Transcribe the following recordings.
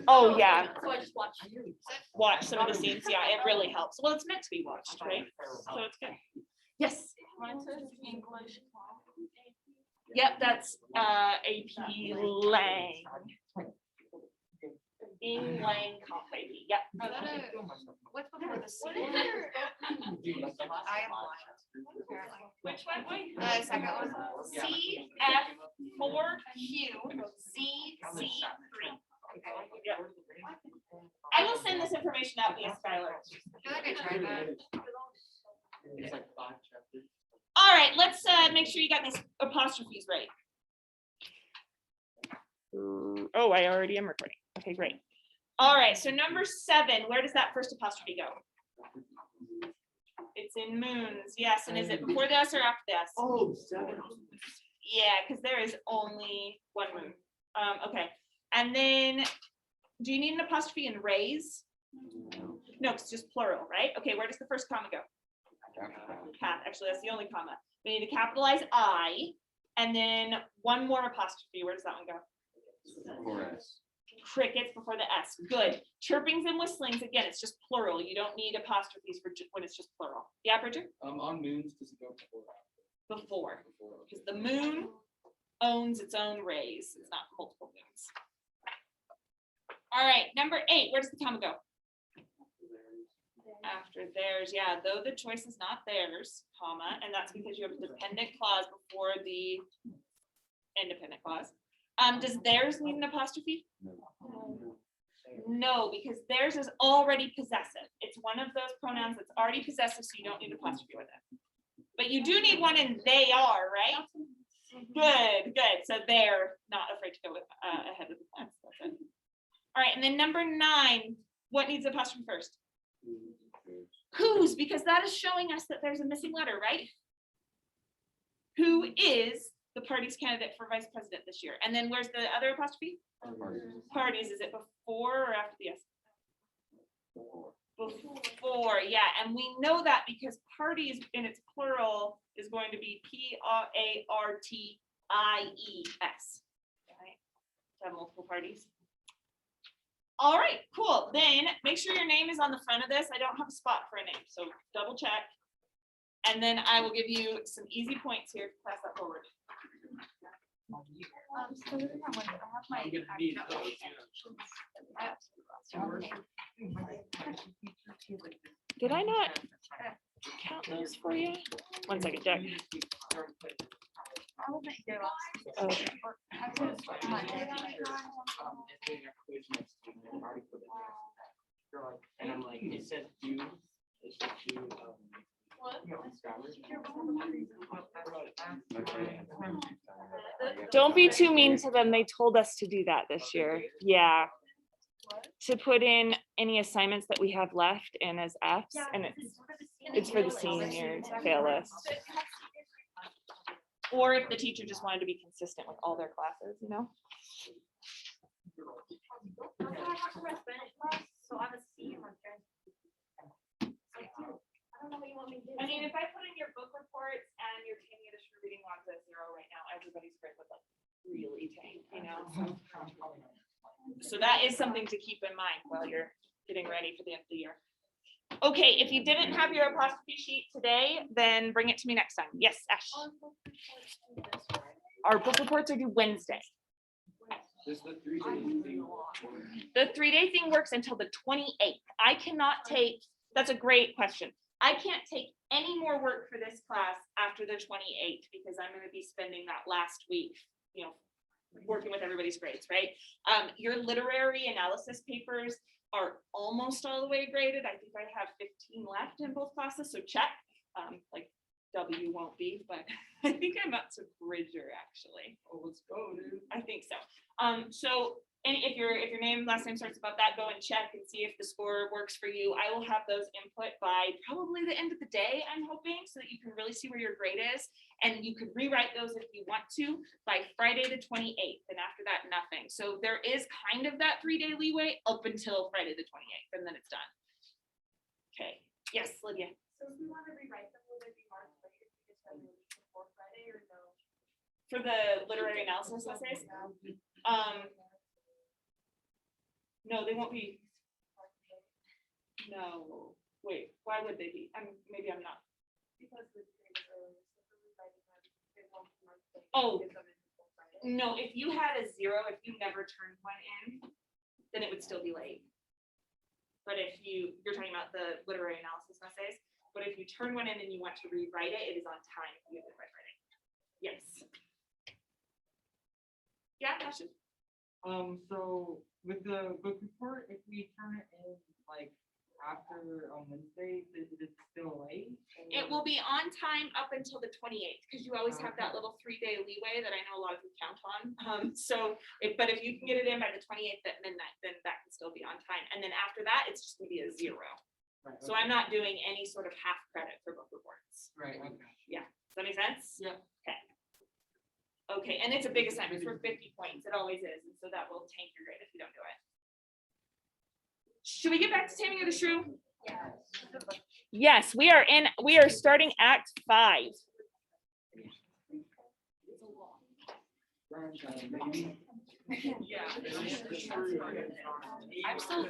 Oh, yeah. So I just watched. Watch some of the scenes. Yeah, it really helps. Well, it's meant to be watched, right? So it's good. Yes. English. Yep, that's AP Lang. Lang comp AP. Yep. What's before the C? I am blind. Which one? Wait. The second one. C F 4 Q Z C 3. Yep. I will send this information out via Skylar. I feel like I tried that. It's like 5 chapters. All right, let's make sure you got these apostrophes right. Oh, I already am recording. Okay, great. All right, so number 7, where does that first apostrophe go? It's in moons, yes. And is it before the S or after the S? Oh, 7. Yeah, because there is only one moon. Okay, and then do you need an apostrophe in rays? No, it's just plural, right? Okay, where does the first comma go? Cap. Actually, that's the only comma. We need to capitalize I, and then one more apostrophe. Where does that one go? Crickets before the S. Good. Chirpings and whistlings, again, it's just plural. You don't need apostrophes for when it's just plural. Yeah, Bridget? On moons, does it go before? Before. Because the moon owns its own rays. It's not multiple moons. All right, number 8, where does the comma go? After theirs, yeah, though the choice is not theirs, comma, and that's because you have a dependent clause before the independent clause. Does theirs need an apostrophe? No, because theirs is already possessive. It's one of those pronouns that's already possessive, so you don't need an apostrophe with it. But you do need one in they are, right? Good, good. So they're not afraid to go with ahead of the fence. That's it. All right, and then number 9, what needs apostrophe first? Whose, because that is showing us that there's a missing letter, right? Who is the party's candidate for vice president this year? And then where's the other apostrophe? Parties. Is it before or after the S? Before, yeah. And we know that because parties in its plural is going to be PARTIES. Right? To have multiple parties. All right, cool. Then make sure your name is on the front of this. I don't have a spot for a name, so double check. And then I will give you some easy points here to pass that forward. So I have my. I'm gonna need those, Did I not count those for you? One second, Jack. Okay. And I'm like, it says do. It says do. Don't be too mean to them. They told us to do that this year. Yeah. To put in any assignments that we have left and as Fs, and it's for the seniors, fail list. Or if the teacher just wanted to be consistent with all their classes, you know? I mean, if I put in your book reports and your Tanya Additional Reading logs at 0 right now, everybody's grade would like really tank, you know? So that is something to keep in mind while you're getting ready for the end of the year. Okay, if you didn't have your apostrophe sheet today, then bring it to me next time. Yes, Ash. Our book reports are due Wednesday. Does the 3-day thing? The 3-day thing works until the 28th. I cannot take, that's a great question. I can't take any more work for this class after the 28th because I'm going to be spending that last week, you know, working with everybody's grades, right? Your literary analysis papers are almost all the way graded. I think I have 15 left in both classes, so check. Like W won't be, but I think I'm up to Bridger actually. Oh, let's go, dude. I think so. And if your name, last name starts about that, go and check and see if the score works for you. I will have those input by probably the end of the day, I'm hoping, so that you can really see where your grade is. And you could rewrite those if you want to by Friday the 28th. And after that, nothing. So there is kind of that 3-day leeway up until Friday the 28th, and then it's done. Okay. Yes, Lydia. So if we want to rewrite them, will they be marked later before Friday or no? For the literary analysis essays? No, they won't be. No, wait, why would they be? Maybe I'm not. Because the grade is early, so for rewriting them, they won't be marked late. Oh. Give them in before Friday. No, if you had a 0, if you never turned one in, then it would still be late. But if you're talking about the literary analysis essays, but if you turn one in and you want to rewrite it, it is on time if you have it by Friday. Yes. Yeah, question? So with the book report, if we turn it in like after on Wednesday, is it still late? It will be on time up until the 28th, because you always have that little 3-day leeway that I know a lot of you count on. But if you can get it in by the 28th at midnight, then that can still be on time. And then after that, it's just gonna be a 0. Right, So I'm not doing any sort of half credit for book reports. Right, okay. Does that make sense? Yeah. Okay. Okay, and it's a big assignment for 50 points. It always is. And so that will tank your grade if you don't do it. Should we get back to Taming of the Shrew? Yes, we are starting Act 5. I'm so.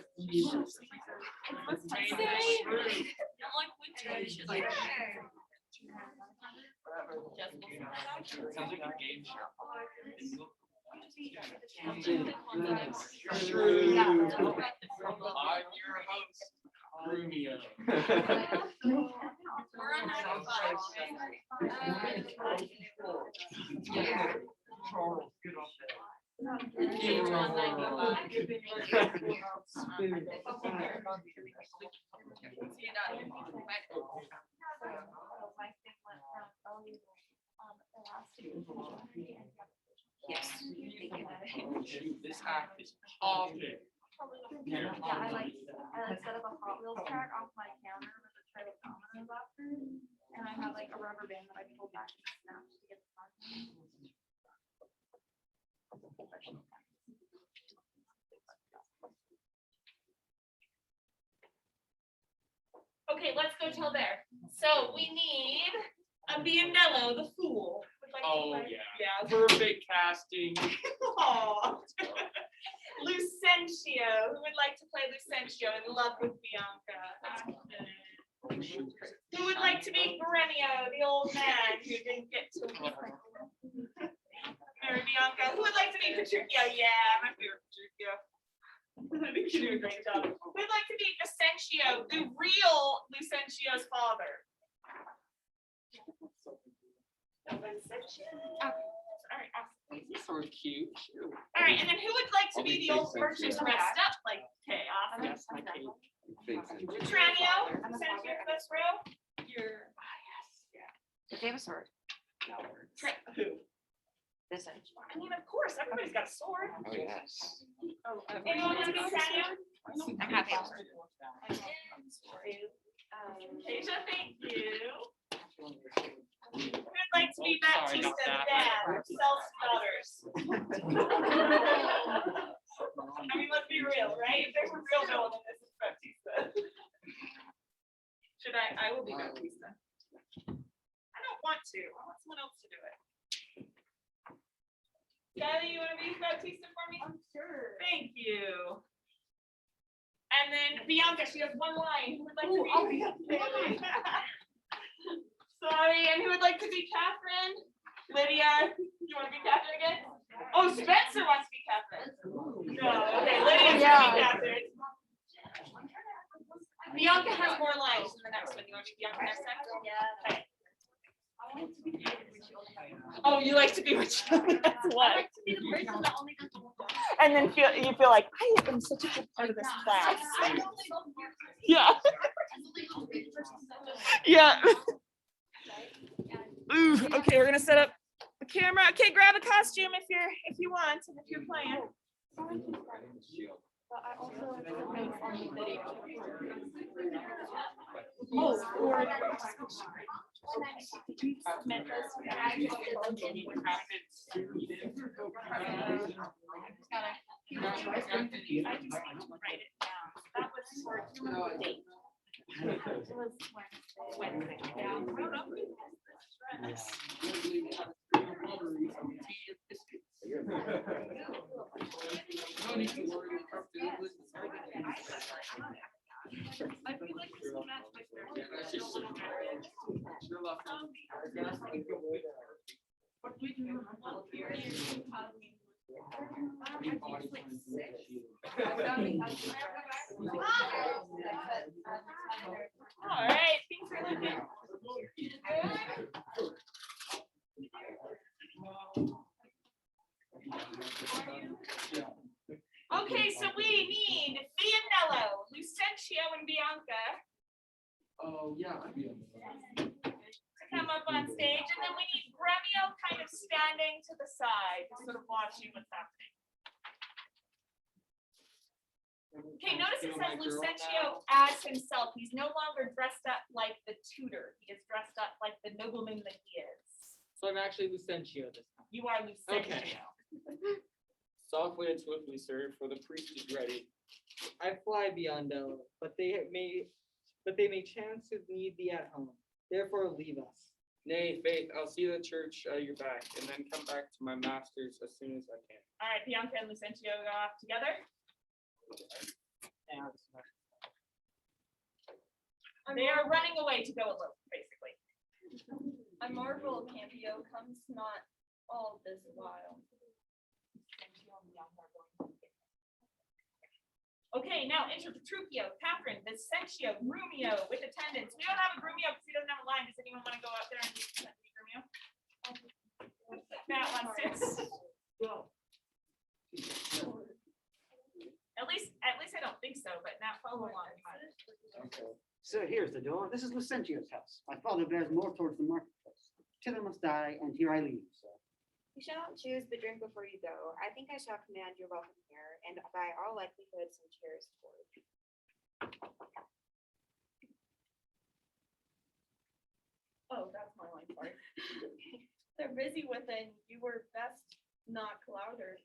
Sounds like a game show. I'm your host, Rumio. Charles, get off Yes. This act is awful. Yeah, I like set up a Hot Wheels track off my counter with a tray of dominoes after, and I have like a rubber band that I pull back and snap to get the part. Okay, let's go till there. So we need a Biondello, the fool. Would like to Oh, play- yeah. Perfect casting. Aw. Lucentio, who would like to play Lucentio in Love with Bianca? Who would like to be Gremio, the old man who didn't get to marry Bianca? Who would like to be Petruchio? Yeah, my favorite Petruchio. I think you do a great job. Who would like to be Vicentio, the real Lucentio's father? All right, awesome. So cute. All right, and then who would like to I'll be be the old Vicentio. person dressed up like chaos? Yes, my Kate. Tranio, Vicentio, first row. You're. If they have a sword, Who? this is. I mean, of course, everybody's got a sword. Oh, yes. Anyone want to be Tranio? I'm happy. Asia, thank you. Who would like to be Sorry Baptista, about the that. dad, who sells daughters? I mean, let's be real, right? If there's a real villain in this, it's Baptista. Should I will be Baptista. I don't want to. I want someone else to do it. Kelly, you want to be Baptista for me? Sure. Thank you. And then Bianca, she has one line. Who would like to be? Bailey? Sorry, and who would like to be Catherine? Lydia, you want to be Catherine again? Oh, Spencer wants to be Catherine. No, okay, Lydia's gonna be Catherine. Bianca has more lines in the next one. You want to be Bianca next time? Okay. Oh, you like to be Richard? That's what. I like to be the person that only does the one. And then you feel like I have been such a good part of this class. Yeah. Yeah. Ooh, okay, we're gonna set up the camera. Okay, grab a costume if you want, and if you're playing. But I also make on the video. Oh, or write it down. That was for date. It was Wednesday. Yeah. I don't know. All right, things are looking good. Okay, so we need Vianello, Lucentio, and Bianca Oh, yeah. I'd be on to come up on stage, and then we need Gremio kind of standing to the side, sort of watching what's happening. Okay, notice it says Lucentio as himself. He's no longer dressed up like the tutor. He is dressed up like the nobleman that he is. So I'm actually Lucentio this time. You are Lucentio. Okay. Softly and swiftly, sir, for the priest is ready. I fly Biondo, but they may chance to need thee at home. Therefore leave us. Nay, Faith, I'll see the church your back, and then come back to my masters as soon as I can. All right, Bianca and Lucentio go off together. They are running away to go alone, basically. I marvel Campio comes not all this while. Okay, now enter Petruchio, Catherine, Vicentio, Grumio with attendants. We don't have a Grumio because he doesn't have a line. Does anyone want to go out there and present the Grumio? Matt wants to. At least I don't think so, but Matt, follow along. So here's the door. This is Lucentio's house. My father bears more towards the marketplace. Tither must die, and here I leave. So You shall not choose but drink before you go. I think I shall command your welcome here, and by all likelihood some cheers for you. Oh, that's my line, sorry. They're busy within, you were best not louder.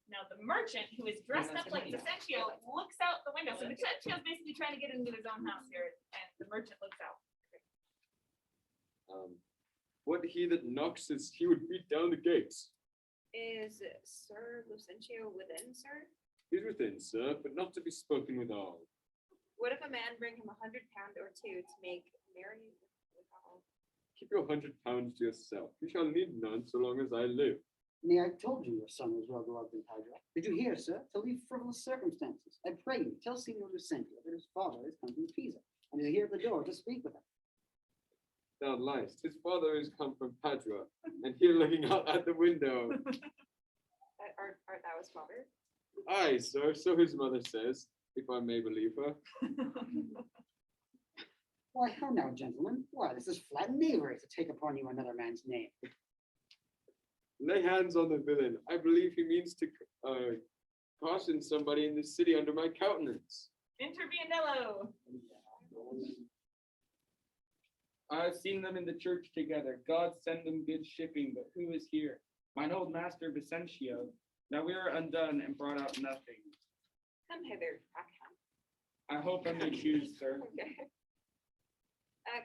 Now the merchant, who is dressed up like Vicentio, looks out the window. So Vicentio's basically trying to get into his own house here, and the merchant looks out. What he that knocks is he would beat down the gates. Is Sir Lucentio within, sir? He's within, sir, but not to be spoken withal. What if a man bring him £100 or two to make merry withal? Keep your £100 to yourself. You shall need none so long as I live. nay, I told you your son was well beloved in Padua. Did you hear, sir? To leave frivolous circumstances. I pray you, tell Signor Lucentio that his father is come from Pisa, and is here at the door to speak with him. Thou liest. His father is come from Padua, and here looking out at the window. Art thou his father? Aye, sir, so his mother says, if I may believe her. Why, how now, gentlemen? Why, this is flat knavery to take upon you another man's name. Lay hands on the villain. I believe he means to caution somebody in the city under my countenance. Enter Vianello. I've seen them in the church together. God send them good shipping, but who is here? Mine old master Vicentio. Now we are undone and brought out nothing. Come hither, Rackham. I hope I may choose, sir. Okay.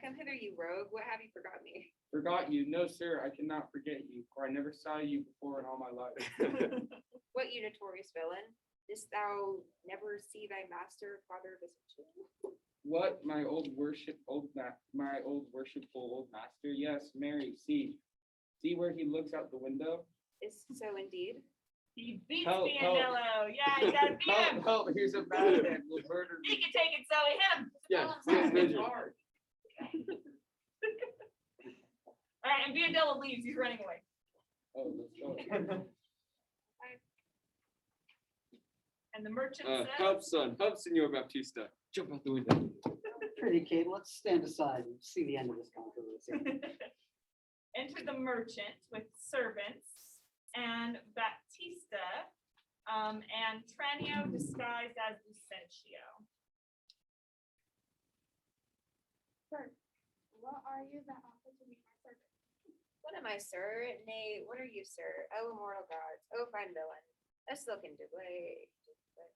Come hither, you rogue. What have you forgot me? Forgot you? No, sir, I cannot forget you, for I never saw you before in all my life. What, you notorious villain? Didst thou never see thy master, Father Vicentio? What, my old worshipful old master? Yes, Mary, see where he looks out the window? Is so indeed. He beats Help, help. Vianello. Yeah, you gotta beat him. Help, here's a madman, will murder He me. can take it, Zoe. Hit him. Yes, All yes, Major. Hard. right, and Vianello leaves. He's running away. Oh, let's go. And the merchant Help, son. Help, Signor Baptista. Jump out the window. Pretty kid, let's stand aside and see the end of this controversy. says, enter the merchant with servants and Baptista and Tranio disguised as Lucentio. Sir, what are you that offer to be my servant? What am I, sir? Nay, what are you, sir? Oh, immortal gods. Oh, fine villain. A silken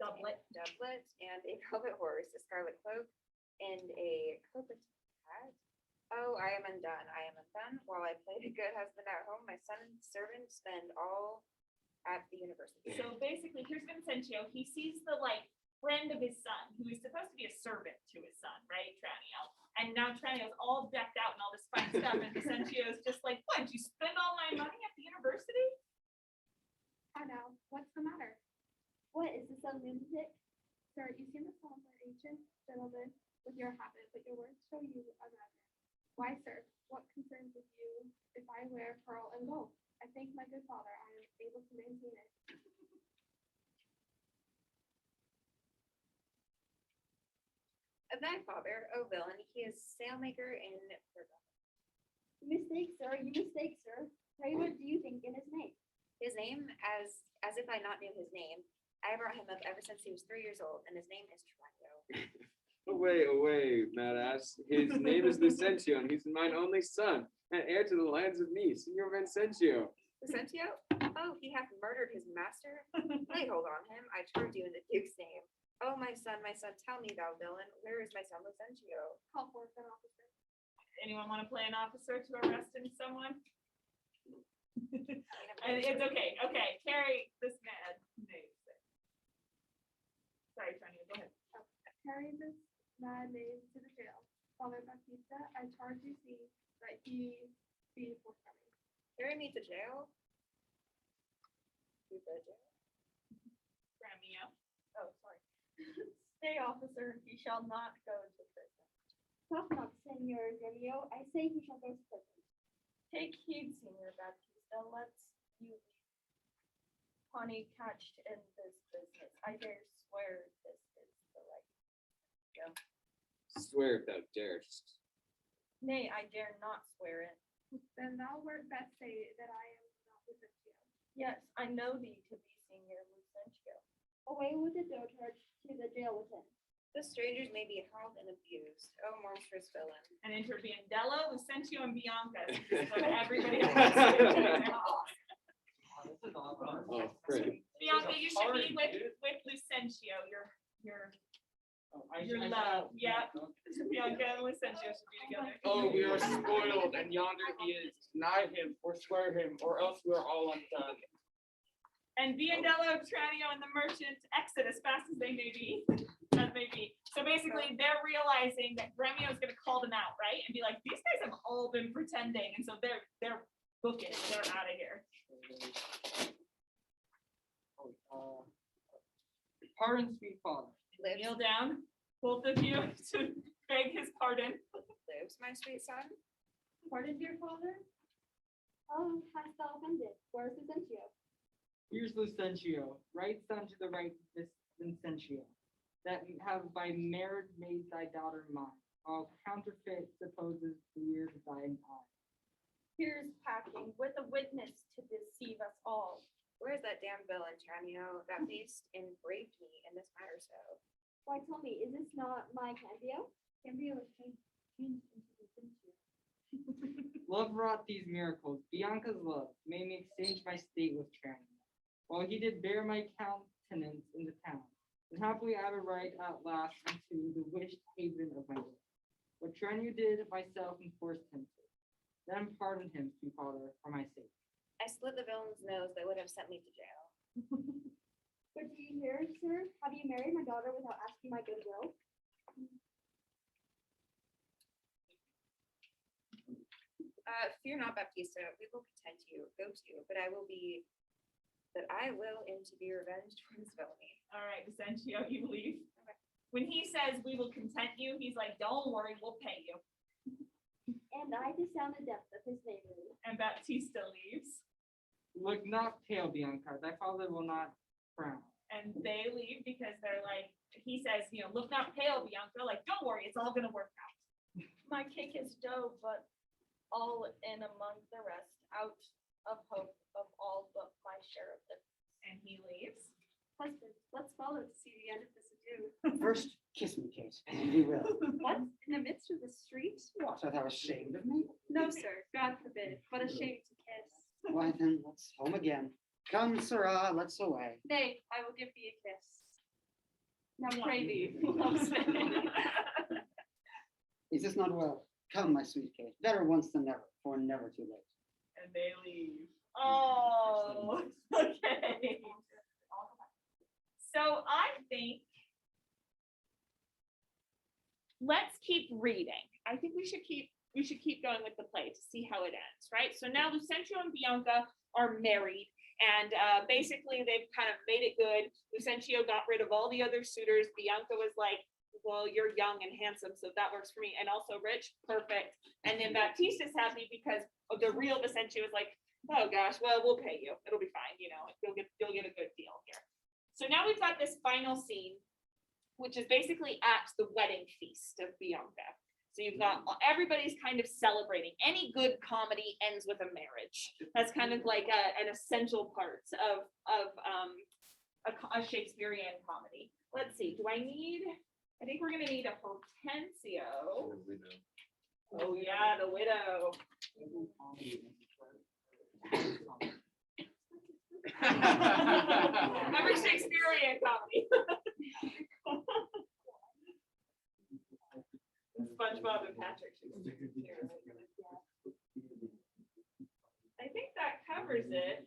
Doublet. doublet, and a velvet horse, a scarlet cloak, and a copet hat. Oh, I am undone. I am undone. While I play the good husband at home, my son and servant spend all at the university. So basically, here's Vincentio. He sees the friend of his son, who is supposed to be a servant to his son, right, Tranio? And now Tranio's all decked out and all this fine stuff, and Vincentio's just like, what, did you spend all my money at the university? I know, what's the matter? What, is this a lunatic? Sir, you seem a somber, ancient gentleman with your habit, but your words show you another. Why, sir, what concerns with you if I wear pearl and gold? I thank my good father I am able to maintain it. Of thy father, O villain, he is sailmaker in Perga. You mistake, sir, you mistake, sir. Pray, what do you think in his name? His name, as if I not knew his name, I brought him up ever since he was 3 years old, and his name is Trento. Away, mad ass. His name is Lucentio, and he's mine only son, and heir to the lands of Nice, Signor Vincentio. Lucentio? Oh, he hath murdered his master? Lay hold on him, I charge you in the Duke's name. Oh, my son, tell me, thou villain, where is my son Lucentio? Call forth an officer. Anyone want to play an officer to arresting someone? And it's okay, okay, carry this man. Sorry, Tanya, go ahead. Carry this mad knave to the jail. Father Baptista, I charge you see that he be forthcoming. Carry me to jail? To the jail? Grammy, Oh, sorry. Stay, officer, he shall not go to prison. Talk not, Senor Gremio, I say he shall go to prison. Take heed, Senor Baptista, let's you be honey catched in this business. I dare swear this is the right. Swear if thou darest. Nay, I dare not swear it. Then thou wert best say that I am not Lucentio. Yes, I know thee to be Senior Lucentio. Away with the dotard to the jail with him. The strangers may be held and abused. Oh, monstrous villain. and enter Biandello, Lucentio, and Bianca. So everybody else. This is awesome. Oh, great. Bianca, you should be with Lucentio, your love, yeah. Bianca and Lucentio should be together. Oh, we are spoiled, and yonder he is. Deny him, or swear him, or else we are all undone. And Biandello, Tranio, and the merchant exit as fast as they may be. So basically, they're realizing that Gremio is gonna call them out, right? And be like, these guys have all been pretending, and so they're booking, they're out of here. Pardon, sweet father. Lives, Kneel down, both of you, to beg his pardon. lives, my sweet son. Pardon, dear father? Oh, hast thou offended? Where is Lucentio? Here's Lucentio, right son to the right Vincentio, that have by marriage made thy daughter mine, while counterfeit supposes fear to thine eye. Here's packing with a witness to deceive us all. Where's that damn villain, Tranio, that faced and braved me in this matter so? Why, tell me, is this not my Cambio? Cambio is changed into Lucentio. Love wrought these miracles, Bianca's love made me exchange my state with Tranio, while he did bear my countenance in the town, and happily I would ride at last into the wished haven of my will. What Tranio did myself enforced him to. Then pardon him, sweet father, for my sake. I slit the villain's nose that would have sent me to jail. But do you hear, sir? Have you married my daughter without asking my goodwill? Fear not, Baptista, we will content you, go to, but I will and to be revenged for his villainy. All right, Lucentio, you leave. When he says we will content you, he's like, don't worry, we'll pay you. And I to sound the depth of his knavery. And Baptista leaves. Look not pale, Bianca, thy father will not frown. And they leave because they're like, he says, look not pale, Bianca. Like, don't worry, it's all gonna work out. My cake is dough, but all in among the rest, out of hope of all but my share of it. And he leaves. Husband, let's follow to see the end of this ado. First, kiss me, Kate, and we will. What? In the midst of the street? What, art thou ashamed of me? No, sir, God forbid, but ashamed to kiss. Why then, let's home again. Come, sirrah, let's away. Nay, I will give thee a kiss. Now pray thee, love's fame. Is this not well? Come, my sweet Kate, better once than never, for never too late. And they leave. Oh, okay. So I think let's keep reading. I think we should keep going with the play to see how it ends, right? So now Lucentio and Bianca are married, And basically, they've kind of made it good. Lucentio got rid of all the other suitors. Bianca was like, well, you're young and handsome, so that works for me. And also rich, perfect. And then Baptista's happy because the real Vicentio is like, oh gosh, well, we'll pay you. It'll be fine, you know, you'll get a good deal here. So now we've got this final scene, which is basically at the wedding feast of Bianca. So you've got everybody's kind of celebrating. Any good comedy ends with a marriage. That's kind of like an essential part of a Shakespearean comedy. Let's see. I think we're gonna need a Hortensio. Oh yeah, the widow. Every Shakespearean comedy. SpongeBob and Patrick. I think that covers it.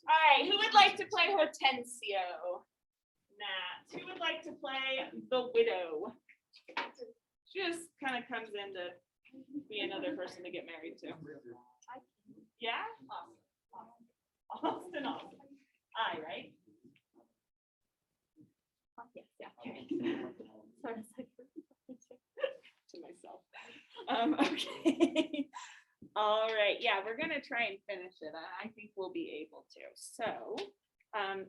All right, who would like to play Hortensio? Nat. Who would like to play the widow? She just kind of comes in to be another person to get married to. Yeah? Awesome. Austin, awesome. I, right? Yes, yeah. To myself. Okay. All right. Yeah, we're gonna try and finish it. I think we'll be able to. So,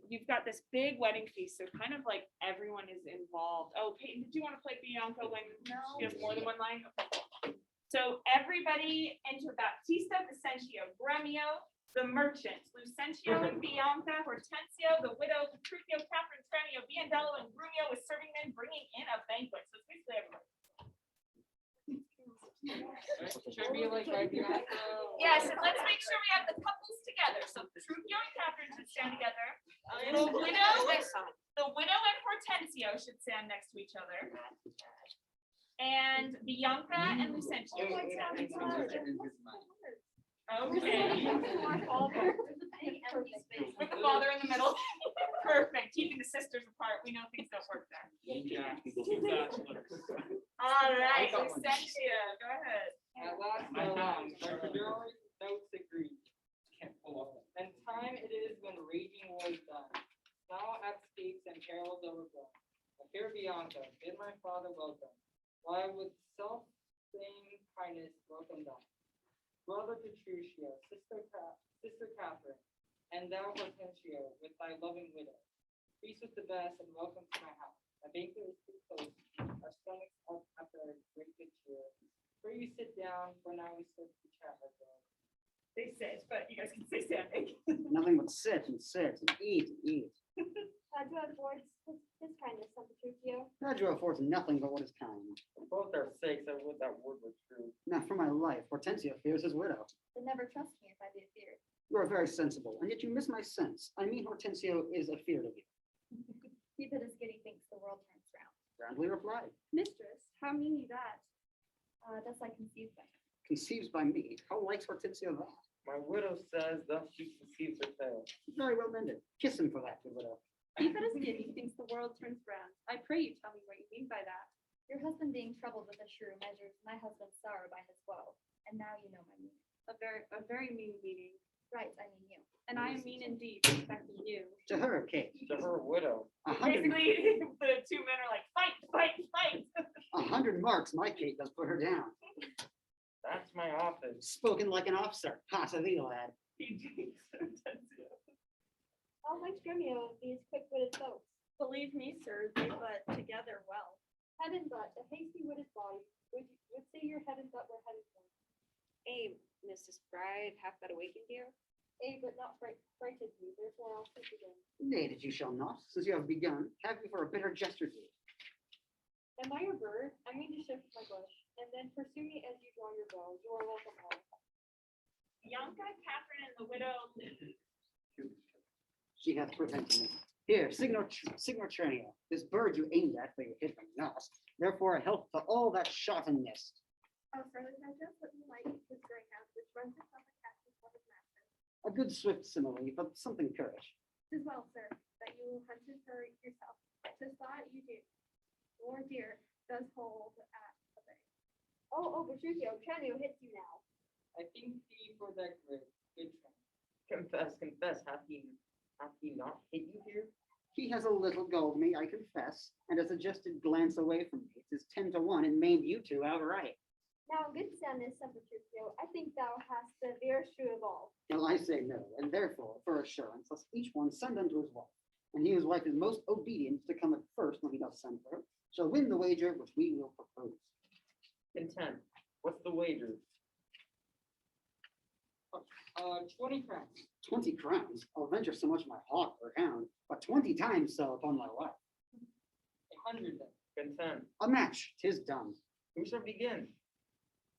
you've got this big wedding feast, so kind of like everyone is involved. Oh, Peyton, did you want to play Bianca when she has more than one line? Okay. So everybody enter Baptista, Vicentio, Gremio, the merchant, Lucentio and Bianca, Hortensio, the widow, Petruchio, Catherine, Tranio, Biandello, and Grumio with serving men bringing in a banquet. So it's basically everybody. Should I be like right behind? Yes, and let's make sure we have the couples together. So Petruchio and Catherine should stand together. The widow and Hortensio should stand next to each other. And Bianca and Lucentio should stand next to each other. Okay. With the father in the middle. Perfect. Keeping the sisters apart. We know things don't work there. All right, Lucentio, go ahead. At last, our heroic notes agree. And time it is when raging war is done. Now at stakes and perils overgrown. But here Bianca, bid my father welcome. Why with self-same kindness welcome thine. Brother Petruchio, sister Catherine, and thou Hortensio, with thy loving widow. Feast with the best and welcome to my house. My banquet is too close, our stomachs up after a great good cheer. Pray you sit down, for now we sit to chat our girl. They sit, but you guys can stay standing. Nothing but sit and eat and eat. Padua affords his kindness, San Petruchio. Pedro affords nothing but what is kind. For both our sakes, I would that word were true. Now, for my life, Hortensio fears his widow. But never trust me if I be feared. You are very sensible, and yet you miss my sense. I mean, Hortensio is afeard of you. Keep it as giddy thinks the world turns round. Roundly replied. Mistress, how mean you that? Thus I conceived by him. Conceives by me. How likes Hortensio that? My widow says thus she conceives her tale. Very well mended. Kiss him for that, good widow. Keep it as giddy thinks the world turns round. I pray you tell me what you mean by that. Your husband being troubled with a shrew measures my husband's sorrow by his woe. And now you know my meaning. A very mean meeting, Right, I mean you. and I am mean indeed, respecting you. To her, Kate. To her widow. 100, Basically, the two men are like, fight, fight, fight. 100 marks, my Kate does put her down. That's my office. Spoken like an officer. Pasa thee, lad. All my Gremio, these quick-witted folks. Believe me, sir, they but together well. Head and butt, a hasty-witted body, would say your head and butt were headed one. Mrs. Bride, hath that awakened you? But not frighted me, therefore I'll speak again. Nay, that you shall not, since you have begun, have you for a bitter jester do. Am I your bird? I mean to shift my bush, and then pursue me as you draw your bow. You are welcome all. Bianca, Catherine, and the widow. She hath prevented me. Here, Signor Tranio, this bird you aimed at, but you hit them not. Therefore, a health to all that shot and missed. Oh, Scarlet Hedgehog, what you like is greyhound, which runs itself a cat before his master. A good swift simile, but something currish. Tis well, sir, that you hunted her yourself. Tis thought you do. More deer does hold at a bay. Oh, Petruchio, Tranio hits you now. I think thee for that great, good friend. Confess, hath he not hit you here? He has a little gulled me, I confess, and as a jested glance away from me, 'tis 10-1 and maimed you two outright. Now, in good soundness, son Petruchio, I think thou hast the dearest shoe of all. Well, I say no, and therefore, for assurance, let's each one send unto his wife. And he whose wife is most obedient to come at first when he does send for her, shall win the wager which we will propose. Content. What's the wager? 20 crowns. 20 crowns, I'll venture so much my hawk or hound, but 20 times so upon my wife. 100 then. Content. A match, 'tis done. Who shall begin?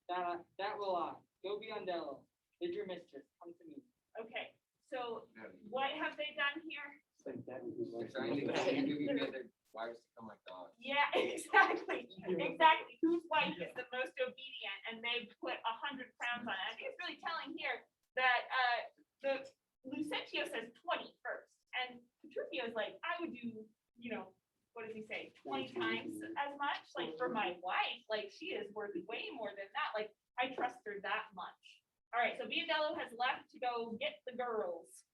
That will I. Go Biondello. Bid your mistress come to me. Okay, so what have they done here? Trying to get their wives to come like dogs. Yeah, exactly, exactly. Whose wife is the most obedient? And they put 100 crowns on it. I think it's really telling here that the Lucentio says 20 first, and Petruchio is like, I would do, what does he say, 20 times as much? Like for my wife, like she is worth way more than that. Like I trust her that much. All right, so Biondello has left to go get the girls.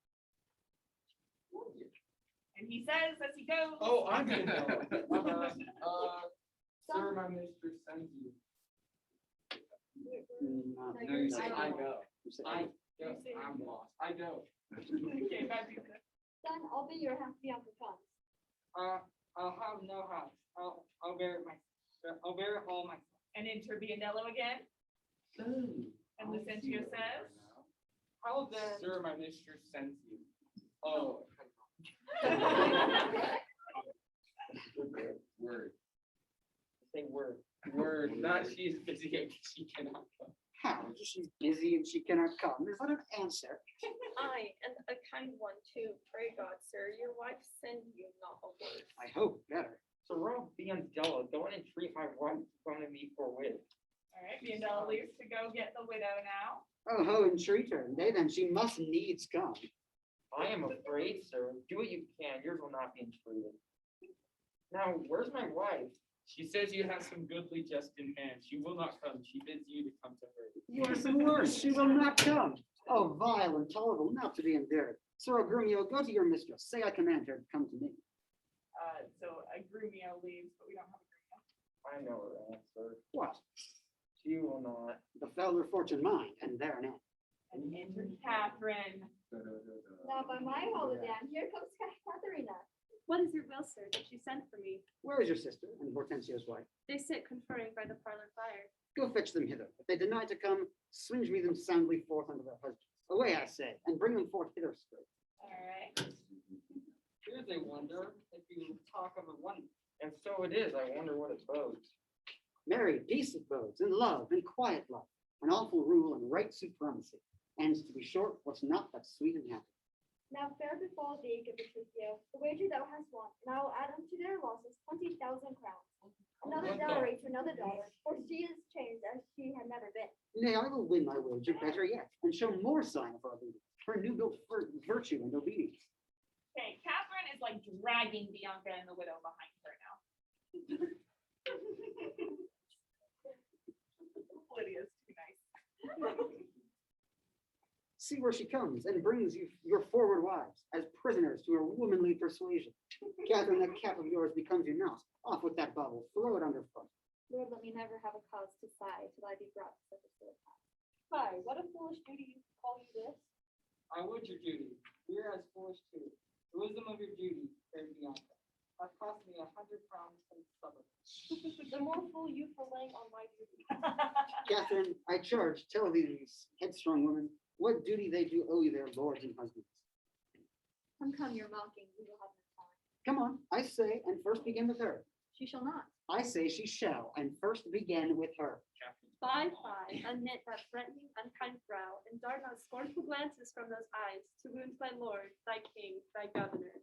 And he says as he goes. Oh, I'm gonna know. Sir, my mistress sends you. No, No, you say I go. you say- I, Yes, I'm lost. I go. Okay, bye, Biondello. Son, I'll be your half Bianca comes. I'll have no house. I'll bear it I'll bear it all myself. And enter Biondello again. And Lucentio says. How then? Sir, my mistress sends you. Oh. Word. Say word. Word, not she is busy and she cannot come. How? She's busy and she cannot come. Is that an answer? I, and a kind one too, pray God, sir, your wife send you not a word. I hope better. So Rob Biondello, go and entreat my wife to come to me for wit. All right, Biondello leaves to go get the widow now. Oh ho, entreat her, nay then she must needs come. I am afraid, sir. Do what you can. Yours will not be entreated. Now, where's my wife? She says you have some goodly jest in hand. She will not come. She bids you to come to her. Worse and worse, she will not come. Oh, vile, intolerable, not to be endured. Sir Agrumio, go to your mistress. Say I command her to come to me. So Agrumio leaves, but we don't have Agrumio. I know her answer. What? She will not. The fouler fortune mine, and there an end. And enter Catherine. Now, by my holiday, here comes Katharina. What is your will, sir, that you sent for me? Where is your sister and Hortensio's wife? They sit conferring by the parlor fire. Go fetch them hither. If they deny to come, swinge me them soundly forth unto their husbands. Away, I say, and bring them forth hither straight. All right. Here's a wonder, if you talk of a wonder. And so it is. I wonder what it bodes. Marry, peace it bodes, and love, and quiet love, and awful rule, and right supremacy. And to be short, what's not but sweet and happy. Now fair befall thee, good Petruchio, the wager thou hast won, and I will add unto their losses 20,000 crowns. Another dowry to another daughter, for she is changed as she had never been. Nay, I will win my wager better yet, and show more sign of our obedience, her new built virtue and obedience. Okay, Catherine is like dragging Bianca and the widow behind her now. Lydia's too nice. See where she comes, and brings you your forward wives, as prisoners to her womanly persuasion. Catherine, that cap of yours becomes you not. Off with that bauble, throw it underfoot. Lord, let me never have a cause to sigh till I be brought to such a sore pass. Hi, what a foolish duty you call you this? I would your duty. We are as foolish too. The wisdom of your duty, fair Bianca, has cost me 100 crowns since supper. The more fool you for laying on my duty. Catherine, I charge, tell these headstrong women, what duty they do owe you their lords and husbands. Come, you're mocking, we will have no time. Come on, I say, and first begin with her. She shall not. I say she shall, and first begin with her. Fie, unknit that threatening, unkind brow, and dart not scornful glances from those eyes, to wound thy lord, thy king, thy governor.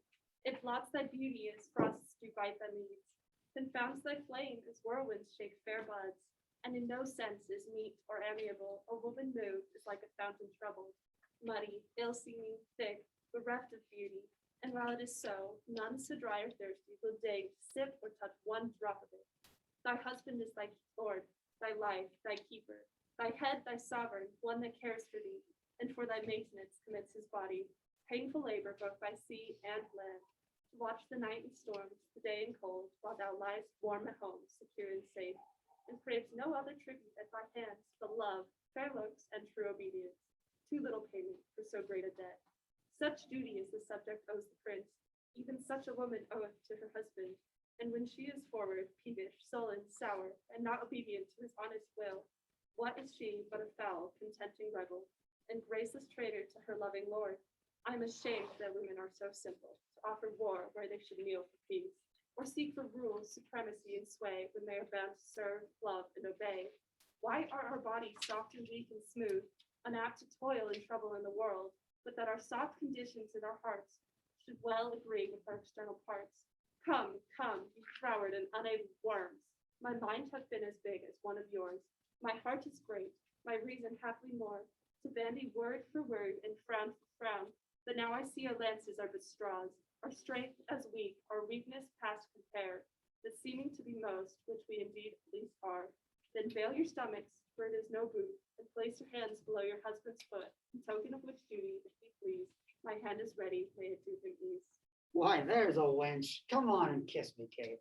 If lots thy beauty as frosts do bite thy leaves, then founts thy flame as whirlwinds shake fair buds, and in no sense is meet or amiable. A woman moved is like a fountain troubled, muddy, ill-seeming, thick, bereft of beauty. And while it is so, none so dry or thirsty will dig, sip, or touch one drop of it. Thy husband is thy Lord, thy life, thy keeper, thy head, thy sovereign, one that cares for thee, and for thy maintenance commits his body, painful labor both by sea and land, to watch the night and storms, the day and cold, while thou liest warm at home, secure and safe, and craves no other tribute at thy hands but love, fair looks, and true obedience. Too little payment for so great a debt. Such duty as the subject owes the prince, even such a woman oweth to her husband, and when she is forward, peevish, sullen, sour, and not obedient to his honest will, what is she but a foul, contempting rebel, and graceless traitor to her loving lord? I am ashamed that women are so simple, to offer war where they should kneel for peace, or seek for rule, supremacy, and sway when they are bound to serve, love, and obey. Why are our bodies soft and weak and smooth, unapt to toil and trouble in the world, but that our soft conditions in our hearts should well agree with our external parts? Come, come, you froward and unable worms. My mind hath been as big as one of yours. My heart is great, my reason haply more, to bandy word for word and frown for frown. But now I see our lances are but straws, our strength as weak, our weakness past compare, but seeming to be most, which we indeed at least are. Then veil your stomachs, for it is no boot, and place your hands below your husband's foot, in token of which duty, if you please, my hand is ready, may it do him ease. Why, there's a wench. Come on and kiss me, Kate.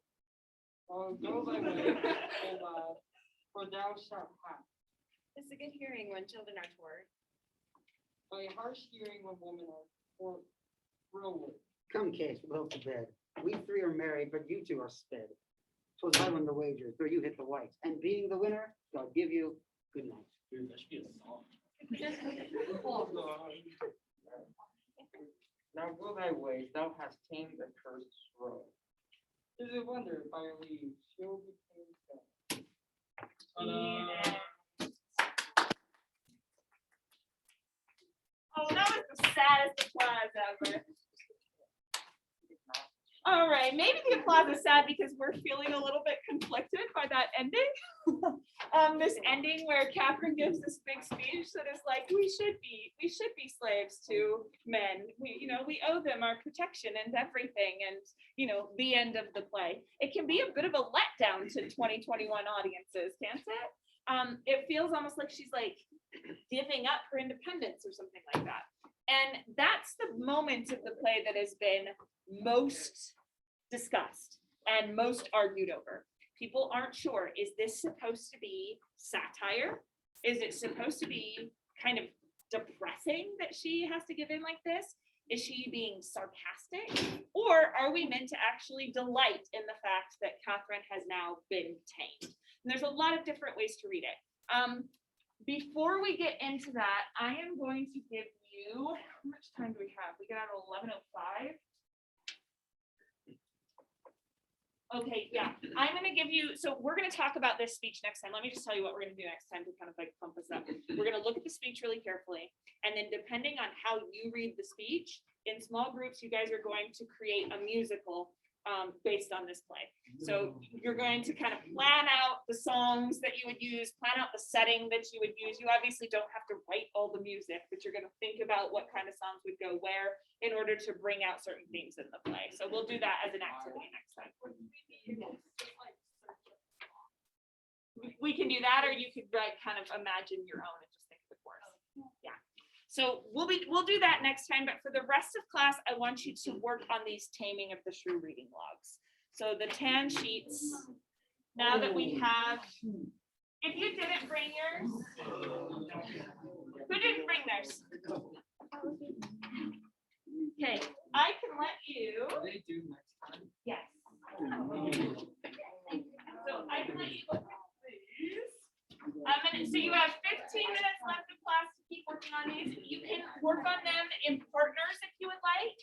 Oh, go thy way, O lad, for thou shalt have. It's a good hearing when children are toward. But a harsh hearing when women are froward. Come, Kate, we'll to bed. We three are married, but you two are sped. 'Twas I won the wager, though you hit the white, and being the winner, God give you good night. Dude, that should be a song. Now go thy ways, thou hast tamed the cursed road. It is a wonder by your leave, she'll be tamed. Oh, that was the saddest applause ever. All right, maybe the applause is sad because we're feeling a little bit conflicted by that ending. This ending where Catherine gives this big speech that is like, we should be slaves to men. We owe them our protection and everything, and the end of the play. It can be a bit of a letdown to 2021 audiences, can't it? It feels almost like she's like giving up her independence or something like that. And that's the moment of the play that has been most discussed and most argued over. People aren't sure, is this supposed to be satire? Is it supposed to be kind of depressing that she has to give in like this? Is she being sarcastic? Or are we meant to actually delight in the fact that Catherine has now been tamed? And there's a lot of different ways to read it. Before we get into that, I am going to give you, how much time do we have? We get out at 11:05. Okay, yeah, I'm gonna give you, so we're gonna talk about this speech next time. Let me just tell you what we're gonna do next time to kind of like pump us up. We're gonna look at the speech really carefully, and then depending on how you read the speech, in small groups, you guys are going to create a musical based on this play. So you're going to kind of plan out the songs that you would use, plan out the setting that you would use. You obviously don't have to write all the music, but you're going to think about what kind of songs would go where in order to bring out certain themes in the play. So we'll do that as an activity next time. We can do that, or you could kind of imagine your own and just think of the chorus. Yeah. So we'll do that next time, but for the rest of class, I want you to work on these taming of the shrew reading logs. So the tan sheets, now that we have, if you didn't bring yours, who didn't bring theirs? Okay, I can let you, They do next time. yes. So I can let you look at these. So you have 15 minutes left of class to keep working on these. You can work on them in partners if you would like.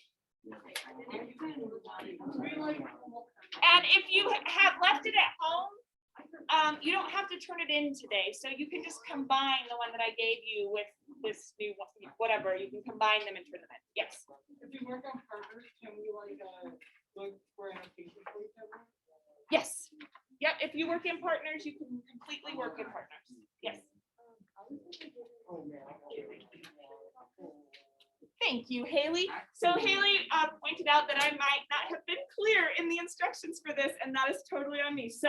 And if you have left it at home, you don't have to turn it in today. So you can just combine the one that I gave you with this new one, whatever. You can combine them and turn them in. Yes. If we work on partners, can we look for annotations for each other? Yes. Yep, if you work in partners, you can completely work in partners. Yes. Thank you, Haley. So Haley pointed out that I might not have been clear in the instructions for this, and that is totally on me. So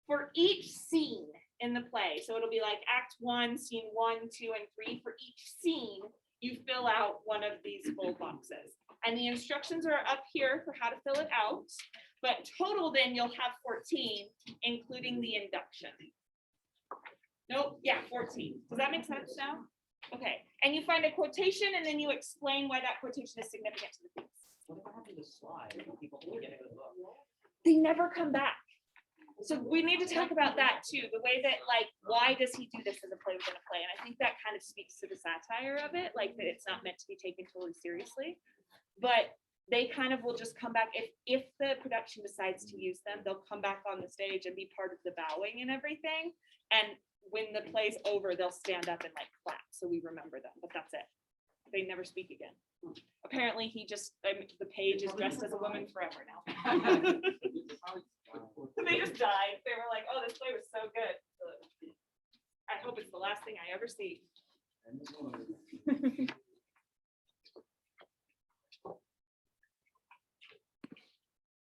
for each scene in the play, so it'll be like Act 1, Scene 1, 2, and 3. For each scene, you fill out one of these full boxes. And the instructions are up here for how to fill it out. But total then you'll have 14, including the induction. Nope, yeah, 14. Does that make sense now? Okay, and you find a quotation and then you explain why that quotation is significant to the piece. Whatever happened to slide? People forget it. They never come back. So we need to talk about that too, the way that like, why does he do this as a play within a play? And I think that kind of speaks to the satire of it, like that it's not meant to be taken totally seriously. But they kind of will just come back, if the production decides to use them, they'll come back on the stage and be part of the bowing and everything. And when the play's over, they'll stand up and like clap, so we remember them, but that's it. They never speak again. Apparently he just, the page is dressed as a woman forever now. They just died. They were like, oh, this play was so good. I hope it's the last thing I ever see.